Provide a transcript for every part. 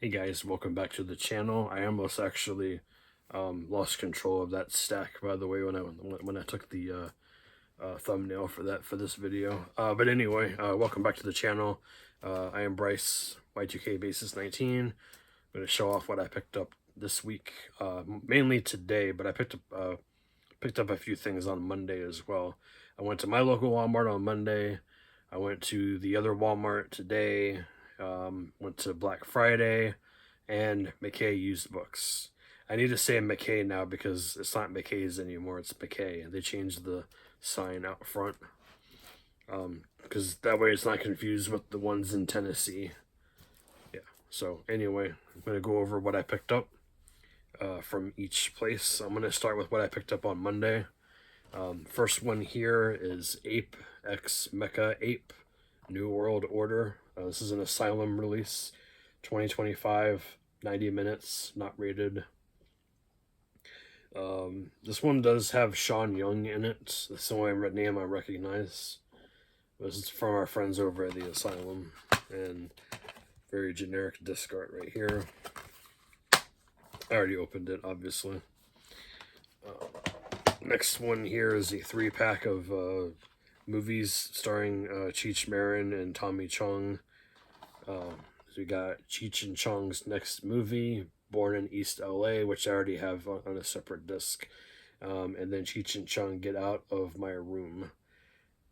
Hey guys, welcome back to the channel. I almost actually lost control of that stack, by the way, when I took the thumbnail for this video. But anyway, welcome back to the channel. I am Bryce, Y2K Basis 19. I'm going to show off what I picked up this week, mainly today, but I picked up a few things on Monday as well. I went to my local Walmart on Monday. I went to the other Walmart today. Went to Black Friday, and McKay used books. I need to say McKay now because it's not McKay's anymore, it's McKay. They changed the sign out front. Because that way it's not confused with the ones in Tennessee. Yeah, so anyway, I'm going to go over what I picked up from each place. I'm going to start with what I picked up on Monday. First one here is Ape X Mecha Ape New World Order. This is an Asylum release, 2025, 90 minutes, not rated. This one does have Sean Young in it. That's the only name I recognize. This is from our friends over at the Asylum, and very generic disc art right here. I already opened it, obviously. Next one here is a 3-pack of movies starring Cheech Marin and Tommy Chong. So we got Cheech and Chong's next movie, Born in East LA, which I already have on a separate disc. And then Cheech and Chong Get Out of My Room.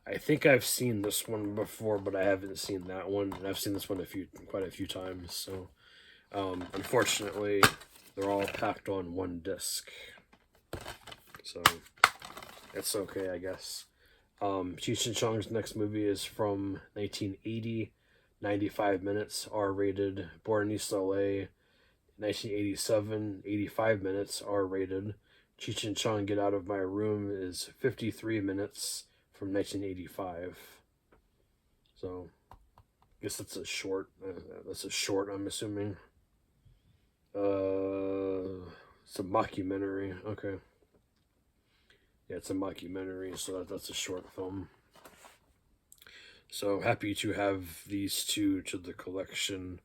I think I've seen this one before, but I haven't seen that one. And I've seen this one quite a few times. So unfortunately, they're all packed on one disc. So it's okay, I guess. Cheech and Chong's next movie is from 1980, 95 minutes, R-rated. Born in East LA, 1987, 85 minutes, R-rated. Cheech and Chong Get Out of My Room is 53 minutes from 1985. So, I guess that's a short. I'm assuming. It's a mockumentary. Okay. Yeah, it's a mockumentary, so that's a short film. So happy to have these two to the collection.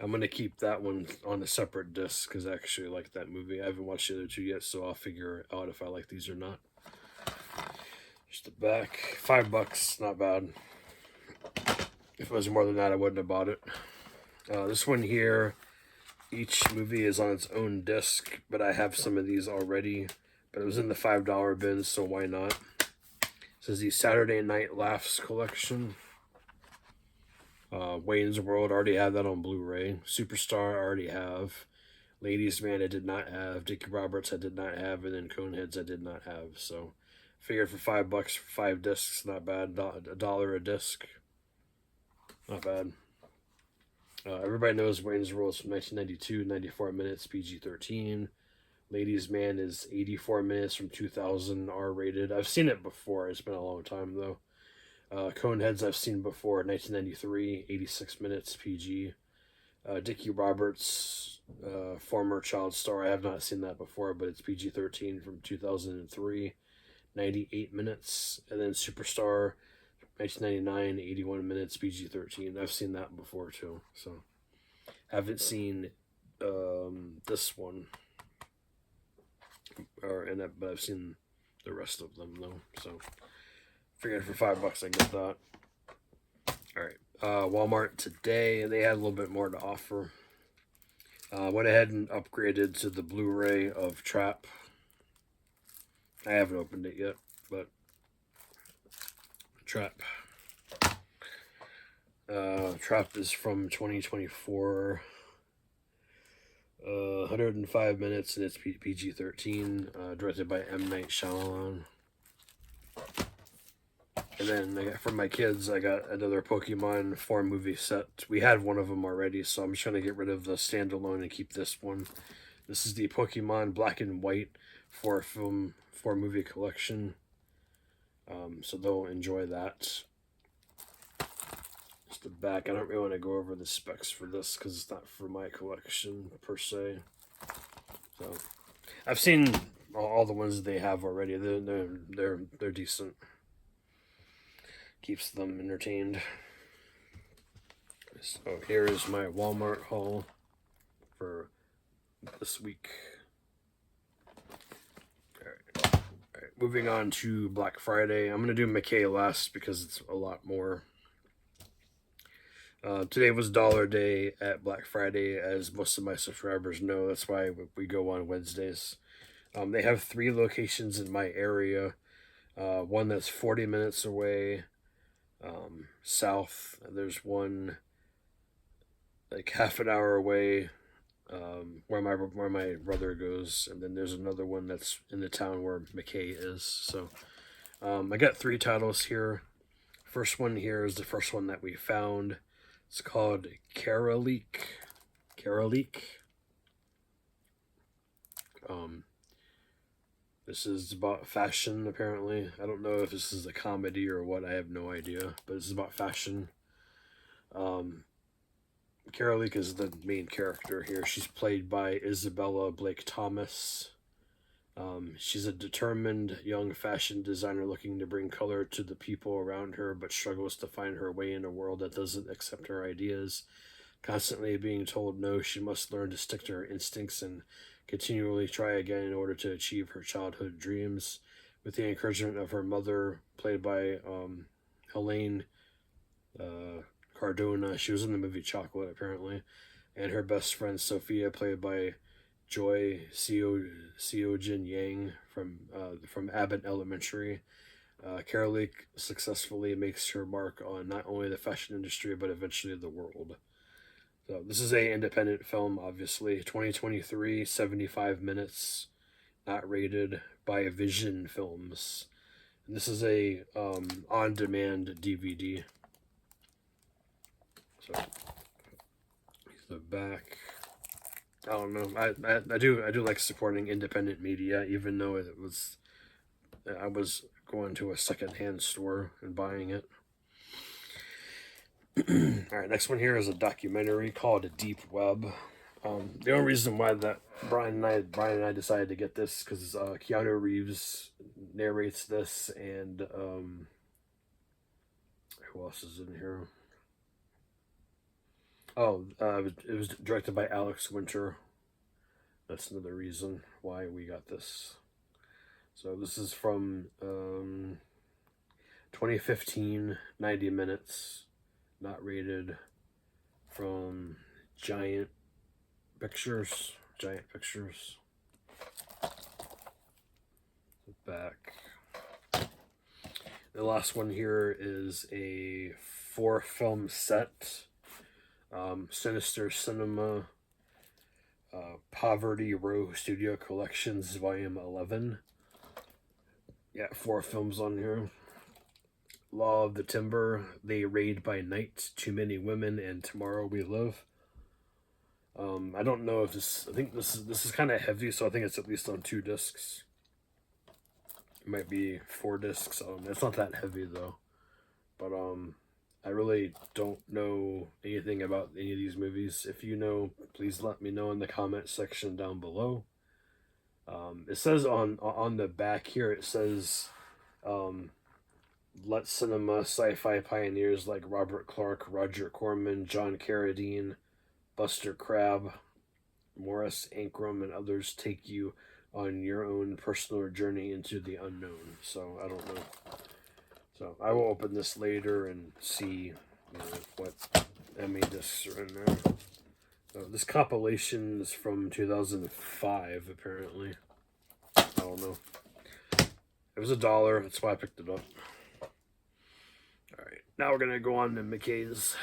I'm going to keep that one on a separate disc because I actually like that movie. I haven't watched the other two yet, so I'll figure out if I like these or not. Just the back. $5, not bad. If it was more than that, I wouldn't have bought it. This one here, each movie is on its own disc, but I have some of these already. But it was in the $5 bin, so why not? This is the Saturday Night Laughs collection. Wayne's World, already have that on Blu-ray. Superstar, I already have. Ladies Man, I did not have. Dickie Roberts, I did not have. And then Coneheads, I did not have. So, figured for $5 for 5 discs, not bad. $1 a disc. Not bad. Everybody knows Wayne's World is from 1992, 94 minutes, PG-13. Ladies Man is 84 minutes from 2000, R-rated. I've seen it before. It's been a long time, though. Coneheads I've seen before, 1993, 86 minutes, PG. Dickie Roberts, former child star. I have not seen that before, but it's PG-13 from 2003, 98 minutes. And then Superstar, 1999, 81 minutes, PG-13. I've seen that before, too. So, haven't seen this one. But I've seen the rest of them though, so figured for $5 I get that. Alright, Walmart today, they had a little bit more to offer. Went ahead and upgraded to the Blu-ray of Trap. I haven't opened it yet, but Trap. Trap is from 2024. 105 minutes, and it's PG-13, directed by M. Night Shyamalan. And then for my kids, I got another Pokemon 4-movie set. We had one of them already, so I'm just trying to get rid of the standalone and keep this one. This is the Pokemon Black and White 4-movie collection. So they'll enjoy that. The back. I don't really want to go over the specs for this because it's not for my collection per se. So I've seen all the ones they have already. They're decent. Keeps them entertained. So here is my Walmart haul. this week. All right, moving on to Black Friday. I'm going to do McKay last because it's a lot more. Today was Dollar Day at Black Friday, as most of my subscribers know. That's why we go on Wednesdays. They have 3 locations in my area. One that's 40 minutes away south. There's one like half an hour away where my brother goes, and then there's another one that's in the town where McKay is. So I got 3 titles here. First one here is the first one that we found. It's called Karalik. This is about fashion, apparently. I don't know if this is a comedy or what. I have no idea. But this is about fashion. Karalik is the main character here. She's played by Isabella Blake Thomas. She's a determined young fashion designer looking to bring color to the people around her, but struggles to find her way in a world that doesn't accept her ideas. Constantly being told no, she must learn to stick to her instincts and continually try again in order to achieve her childhood dreams. With the encouragement of her mother, played by Helene Cardona, she was in the movie Chocolate, apparently, and her best friend Sophia, played by Joy Seojin Yang from Abbott Elementary. Karalik successfully makes her mark on not only the fashion industry but eventually the world. So this is a independent film, obviously. 2023, 75 minutes, not rated, by Vision Films. And this is a on-demand DVD. So here's the back. I don't know. I do like supporting independent media, even though I was going to a secondhand store and buying it. All right, next one here is a documentary called Deep Web. The only reason why that Brian and I decided to get this because Keanu Reeves narrates this, and who else is in here? Oh, it was directed by Alex Winter. That's another reason why we got this. So this is from 2015, 90 minutes, not rated, from Giant Pictures. Back. The last one here is a 4-film set. Sinister Cinema, Poverty Row Studio Collections, Volume 11. Yeah, 4 films on here. Law of the Timber, They Raid by Night, Too Many Women, and Tomorrow We Live. I don't know if this. I think this is kind of heavy, so I think it's at least on 2 discs. It might be 4 discs. It's not that heavy though. But I really don't know anything about any of these movies. If you know, please let me know in the comment section down below. It says on the back here, it says, let cinema sci-fi pioneers like Robert Clark, Roger Corman, John Carradine, Buster Crabbe, Morris Ankrum, and others take you on your own personal journey into the unknown. So I don't know. So I will open this later and see what Emmy discs are in there. So this compilation is from 2005, apparently. I don't know. It was $1. That's why I picked it up. Alright, now we're going to go on to McKay's.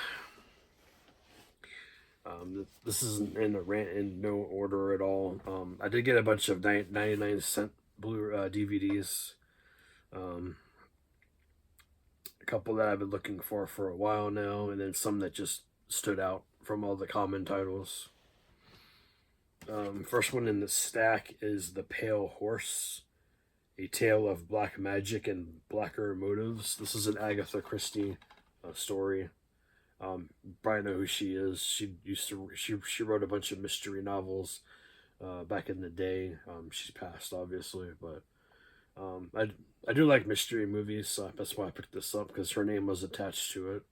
This isn't in no order at all. I did get a bunch of 99-cent DVDs. A couple that I've been looking for a while now, and then some that just stood out from all the common titles. First one in the stack is The Pale Horse, A Tale of Black Magic and Blacker Motives. This is an Agatha Christie story. Probably know who she is. She wrote a bunch of mystery novels back in the day. She's passed, obviously, but I do like mystery movies, so that's why I picked this up, because her name was attached to it.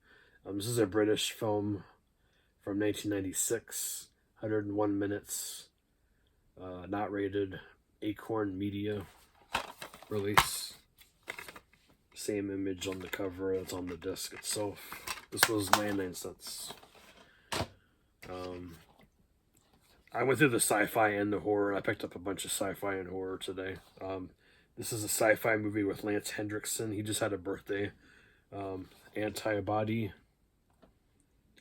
This is a British film from 1996, 101 minutes. not rated, Acorn Media release. Same image on the cover that's on the disc itself. This was 99 cents. I went through the sci-fi and the horror, and I picked up a bunch of sci-fi and horror today. This is a sci-fi movie with Lance Hendrickson. He just had a birthday. Antibody.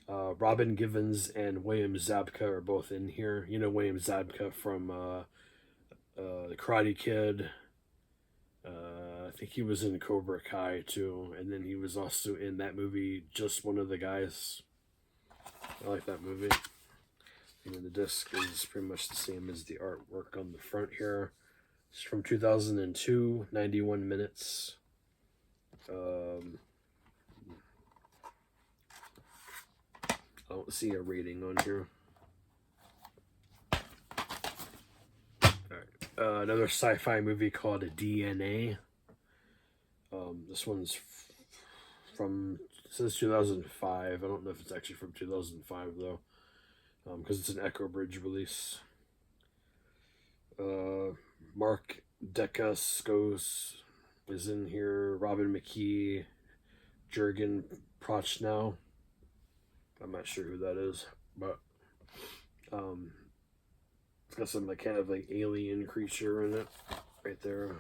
Robin Givens and William Zabka are both in here. You know William Zabka from The Karate Kid. I think he was in Cobra Kai too, and then he was also in that movie, Just One of the Guys. I like that movie. And the disc is pretty much the same as the artwork on the front here. It's from 2002, 91 minutes. I don't see a rating on here. Alright. Another sci-fi movie called DNA. This one's from, since 2005. I don't know if it's actually from 2005 though. Because it's an Echo Bridge release. Mark Dacascos is in here. Robin McKay, Jurgen Prochnow. I'm not sure who that is, but it's got some kind of like alien creature in it, right there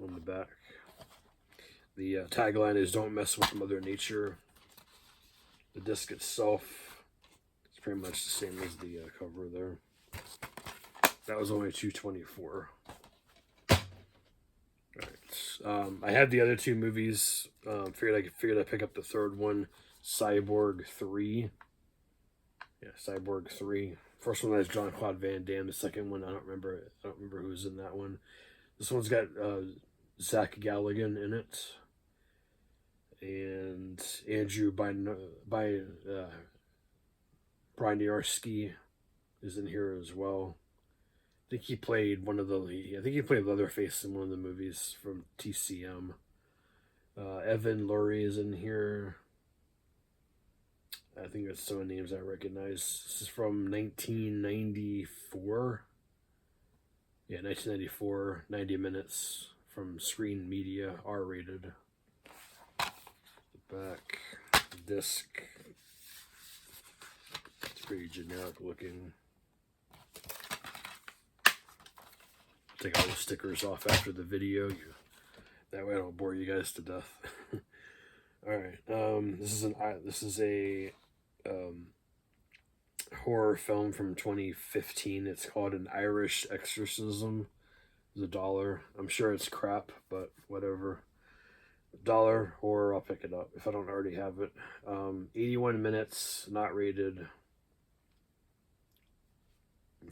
on the back. The tagline is "Don't mess with Mother Nature." The disc itself, pretty much the same as the cover there. That was only $2.24. Alright. I had the other two movies. Figured I'd pick up the third one, Cyborg 3. Yeah, Cyborg 3. First one has Jean-Claude Van Damme. The second one, I don't remember who's in that one. This one's got Zach Galligan in it. And Andrew Broniarski is in here as well. I think he played Leatherface in one of the movies from TCM. Evan Lurie is in here. I think that's some of the names I recognize. This is from 1994. Yeah, 1994, 90 minutes from Screen Media, R-rated. The back, the disc. Pretty generic looking. Take all the stickers off after the video. That way I don't bore you guys to death. Alright, this is a horror film from 2015. It's called An Irish Exorcism. It's $1. I'm sure it's crap, but whatever. $1 horror, I'll pick it up if I don't already have it. 81 minutes, not rated.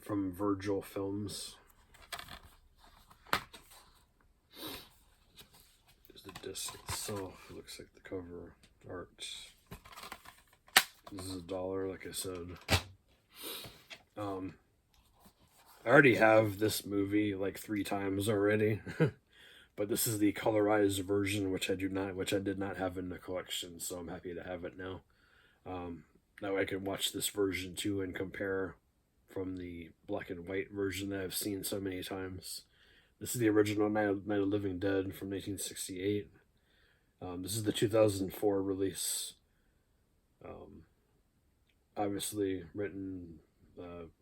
From Virgil Films. There's the disc itself. It looks like the cover art. This is $1, like I said. I already have this movie like 3 times already, but this is the colorized version, which I did not have in the collection. So I'm happy to have it now. Now I can watch this version too and compare from the black and white version that I've seen so many times. This is the original Night of the Living Dead from 1968. This is the 2004 release. Obviously written,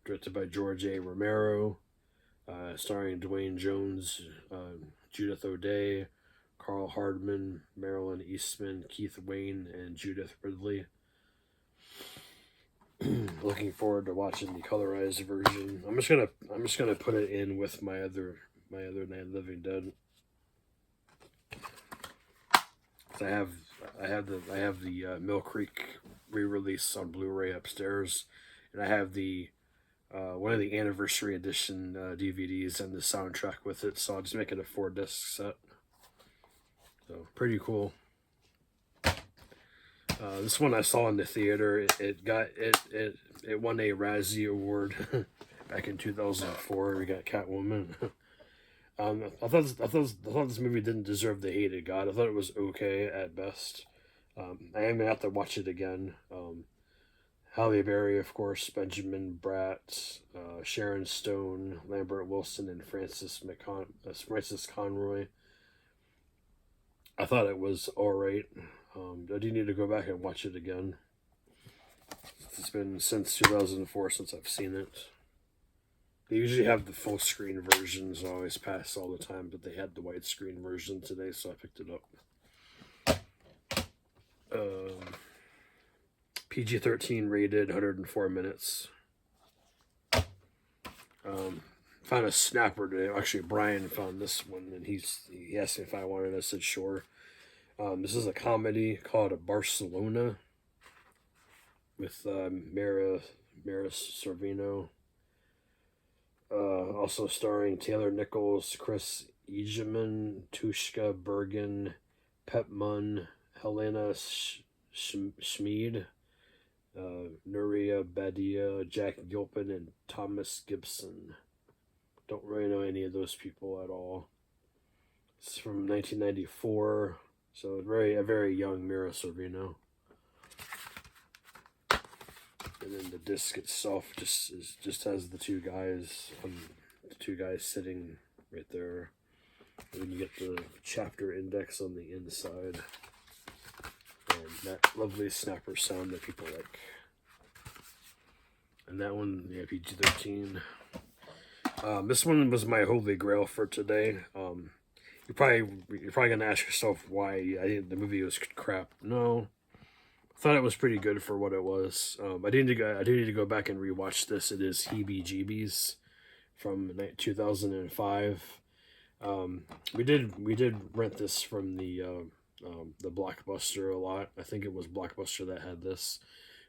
directed by George A. Romero, starring Dwayne Jones, Judith O'Dea, Carl Hardman, Marilyn Eastman, Keith Wayne, and Judith Ridley. Looking forward to watching the colorized version. I'm just gonna put it in with my other Night of the Living Dead. I have the Mill Creek re-release on Blu-ray upstairs, and I have the one of the anniversary edition DVDs and the soundtrack with it. So I'll just make it a 4-disc set. So pretty cool. This one I saw in the theater. It won a Razzie Award back in 2004. We got Catwoman. I thought this movie didn't deserve the hate it got. I thought it was okay at best. I am gonna have to watch it again. Halle Berry, of course, Benjamin Bratt, Sharon Stone, Lambert Wilson, and Francis Conroy. I thought it was alright. I do need to go back and watch it again. It's been since 2004 since I've seen it. They usually have the full screen versions, always pass all the time, but they had the widescreen version today, so I picked it up. PG-13 rated, 104 minutes. Found a snapper today. Actually, Brian found this one, and he asked me if I wanted it. I said sure. This is a comedy called Barcelona with Mira Sorvino. Also starring Taylor Nichols, Chris Egeman, Tushka Bergen, Pep Munn, Helena Schmid, Nuria Badia, Jack Gilpin, and Thomas Gibson. Don't really know any of those people at all. It's from 1994, so a very young Mira Sorvino. And then the disc itself just has the two guys sitting right there. And then you get the chapter index on the inside, and that lovely snapper sound that people like. And that one, yeah, PG-13. This one was my holy grail for today. You're probably gonna ask yourself why I think the movie was crap. No, I thought it was pretty good for what it was. I do need to go back and rewatch this. It is Heebie-Jeebies from 2005. We did rent this from the Blockbuster a lot. I think it was Blockbuster that had this.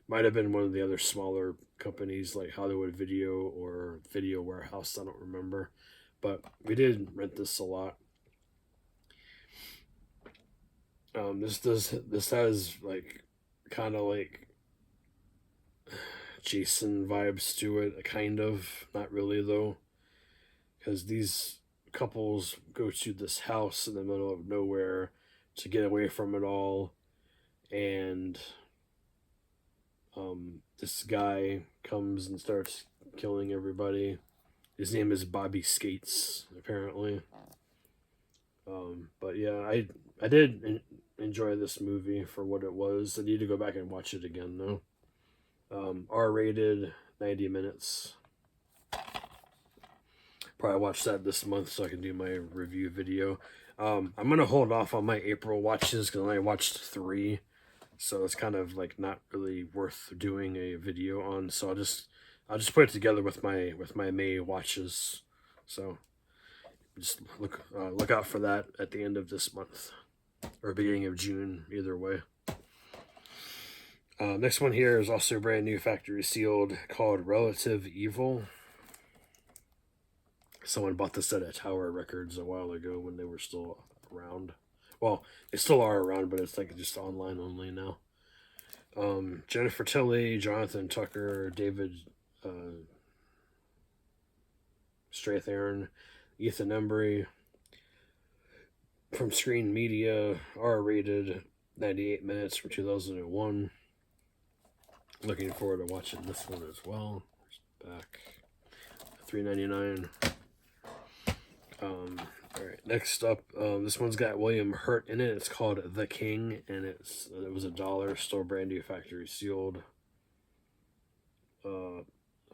Might have been one of the other smaller companies like Hollywood Video or Video Warehouse. I don't remember, but we did rent this a lot. This has like kind of like Jason vibes to it, kind of, not really though, because these couples go to this house in the middle of nowhere to get away from it all, and this guy comes and starts killing everybody. His name is Bobby Skates, apparently. But yeah, I did enjoy this movie for what it was. I need to go back and watch it again though. R-rated, 90 minutes. Probably watch that this month so I can do my review video. I'm gonna hold off on my April watches because I watched 3. So it's kind of like not really worth doing a video on. So I'll just put it together with my May watches. So just look out for that at the end of this month or beginning of June, either way. Next one here is also brand new, factory sealed, called Relative Evil. Someone bought this at Tower Records a while ago when they were still around. Well, they still are around, but it's like just online only now. Jennifer Tilly, Jonathan Tucker, David Strathairn, Ethan Embry. From Screen Media, R-rated, 98 minutes from 2001. Looking forward to watching this one as well. Back, $3.99. Alright, next up, this one's got William Hurt in it. It's called The King, and it was $1, still brand new, factory sealed.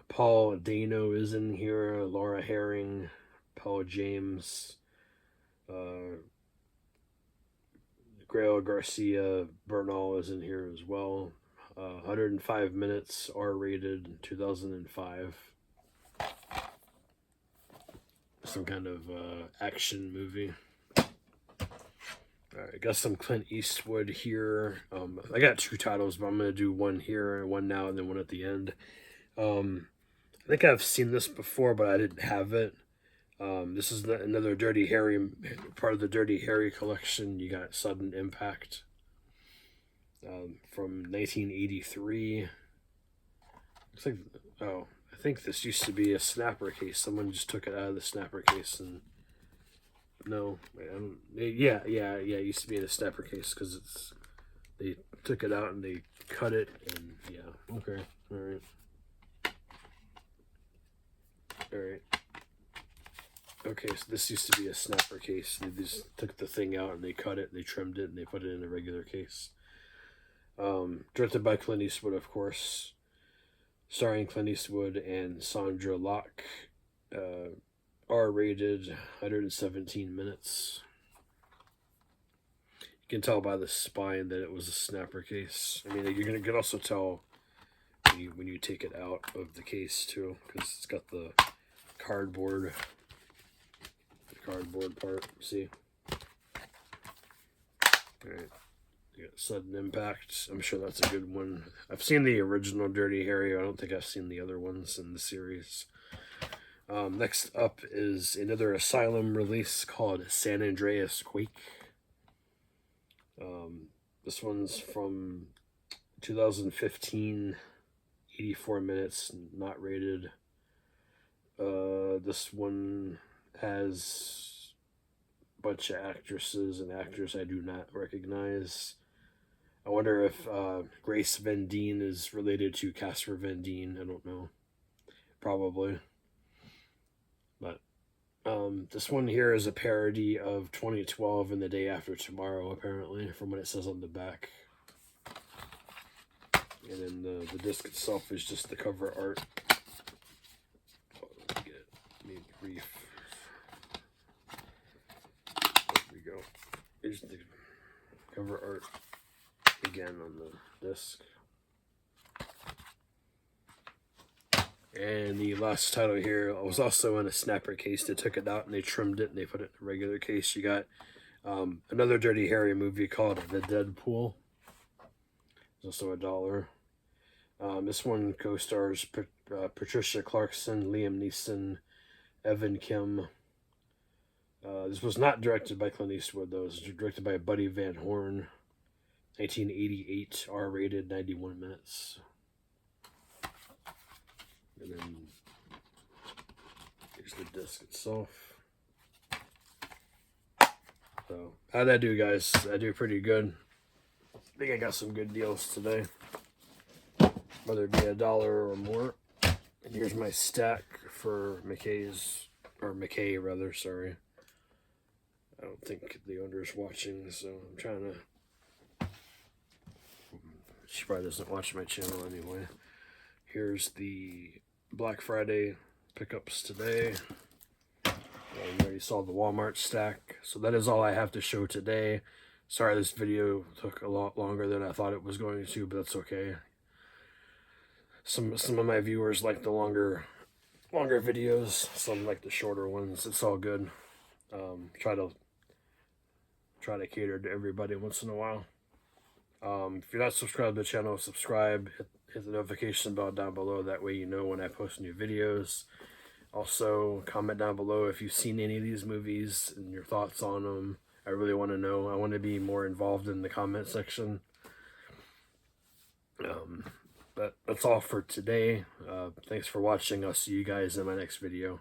Paul Dano is in here, Laura Herring, Paul James, Grail Garcia Bernal is in here as well. 105 minutes, R-rated, 2005. Some kind of action movie. Alright, got some Clint Eastwood here. I got 2 titles, but I'm going to do one here, one now, and then one at the end. I think I've seen this before, but I didn't have it. This is another Dirty Harry, part of the Dirty Harry collection. You got Sudden Impact from 1983. Looks like, oh, I think this used to be a snapper case. Someone just took it out of the snapper case and yeah, it used to be in a snapper case because took it out and they cut it, and yeah, okay, all right. All right. Okay, so this used to be a snapper case. They just took the thing out and they cut it, they trimmed it, and they put it in a regular case. Directed by Clint Eastwood, of course. Starring Clint Eastwood and Sandra Locke. R-rated, 117 minutes. You can tell by the spine that it was a snapper case. I mean, you can also tell when you take it out of the case too, because it's got the cardboard part. See? Alright. You got Sudden Impact. I'm sure that's a good one. I've seen the original Dirty Harry. I don't think I've seen the other ones in the series. Next up is another Asylum release called San Andreas Quake. This one's from 2015, 84 minutes, not rated. This one has a bunch of actresses and actors I do not recognize. I wonder if Grace Van Dien is related to Casper Van Dien. I don't know. Probably. But this one here is a parody of 2012 and The Day After Tomorrow, apparently, from what it says on the back. And then the disc itself is just the cover art. Let me brief. There we go. Here's the cover art again on the disc. And the last title here was also in a snapper case. They took it out and they trimmed it and they put it in a regular case. You got another Dirty Harry movie called The Deadpool. It's also $1. This one co-stars Patricia Clarkson, Liam Neeson, Evan Kim. This was not directed by Clint Eastwood, though. It was directed by Buddy Van Horn. 1988, R-rated, 91 minutes. And then here's the disc itself. So, how'd I do, guys? I do pretty good. I think I got some good deals today. Whether it be $1 or more. And here's my stack for McKay rather, sorry. I don't think the owner's watching, so I'm trying to... She probably doesn't watch my channel anyway. Here's the Black Friday pickups today. And there you saw the Walmart stack. So that is all I have to show today. Sorry this video took a lot longer than I thought it was going to, but that's okay. Some of my viewers like the longer videos. Some like the shorter ones. It's all good. Try to cater to everybody once in a while. If you're not subscribed to the channel, subscribe. Hit the notification bell down below. That way you know when I post new videos. Also, comment down below if you've seen any of these movies and your thoughts on them. I really want to know. I want to be more involved in the comment section. But that's all for today. Thanks for watching. I'll see you guys in my next video.